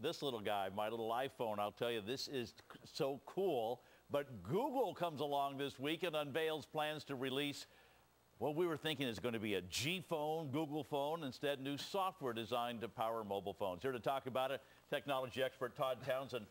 This little guy, my little iPhone, I'll tell you, this is so cool. But Google comes along this week and unveils plans to release what we were thinking is going to be a G phone, Google phone, instead new software designed to power mobile phones. Here to talk about it, technology expert Todd Townsend.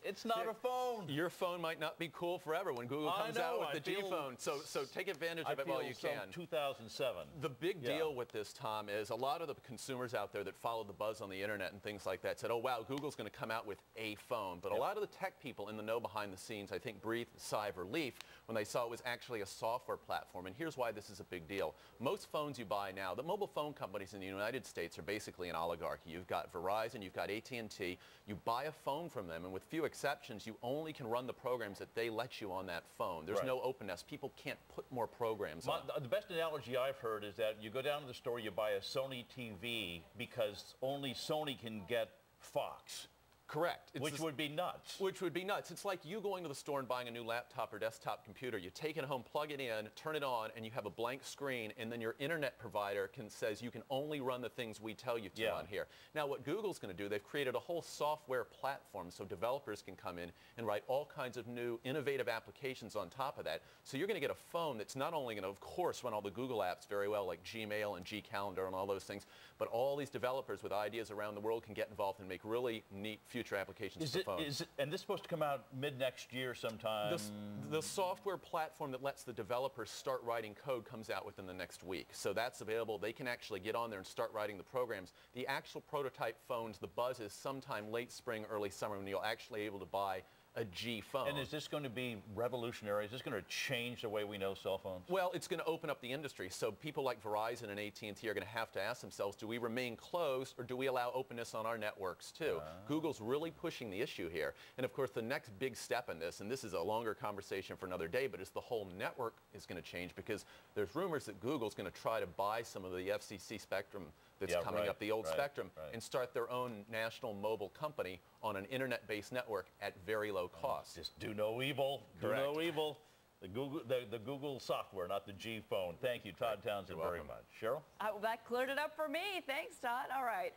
It's not a phone. Your phone might not be cool forever when Google comes out with the G phone. So take advantage of it while you can. 2007. The big deal with this, Tom, is a lot of the consumers out there that follow the buzz on the internet and things like that said, oh, wow, Google's going to come out with a phone. But a lot of the tech people in the know behind the scenes, I think, breathed a sigh of relief when they saw it was actually a software platform. And here's why this is a big deal. Most phones you buy now, the mobile phone companies in the United States are basically an oligarchy. You've got Verizon, you've got AT&T. You buy a phone from them, and with few exceptions, you only can run the programs that they let you on that phone. There's no openness. People can't put more programs on. The best analogy I've heard is that you go down to the store, you buy a Sony TV because only Sony can get Fox. Correct. Which would be nuts. Which would be nuts. It's like you going to the store and buying a new laptop or desktop computer. You take it home, plug it in, turn it on, and you have a blank screen, and then your internet provider says you can only run the things we tell you to on here. Now, what Google's going to do, they've created a whole software platform so developers can come in and write all kinds of new innovative applications on top of that. So you're going to get a phone that's not only going to, of course, run all the Google apps very well, like Gmail and Gcalendar and all those things, but all these developers with ideas around the world can get involved and make really neat future applications for phones. And this is supposed to come out mid-next year sometime? The software platform that lets the developers start writing code comes out within the next week. So that's available. They can actually get on there and start writing the programs. The actual prototype phones, the buzz is sometime late spring, early summer when you'll actually be able to buy a G phone. And is this going to be revolutionary? Is this going to change the way we know cell phones? Well, it's going to open up the industry. So people like Verizon and AT&T are going to have to ask themselves, do we remain closed or do we allow openness on our networks too? Google's really pushing the issue here. And of course, the next big step in this, and this is a longer conversation for another day, but it's the whole network is going to change because there's rumors that Google's going to try to buy some of the FCC spectrum that's coming up, the old spectrum, and start their own national mobile company on an internet-based network at very low cost. Just do no evil. Do no evil. The Google software, not the G phone. Thank you, Todd Townsend, very much. Cheryl? That cleared it up for me. Thanks, Todd. All right.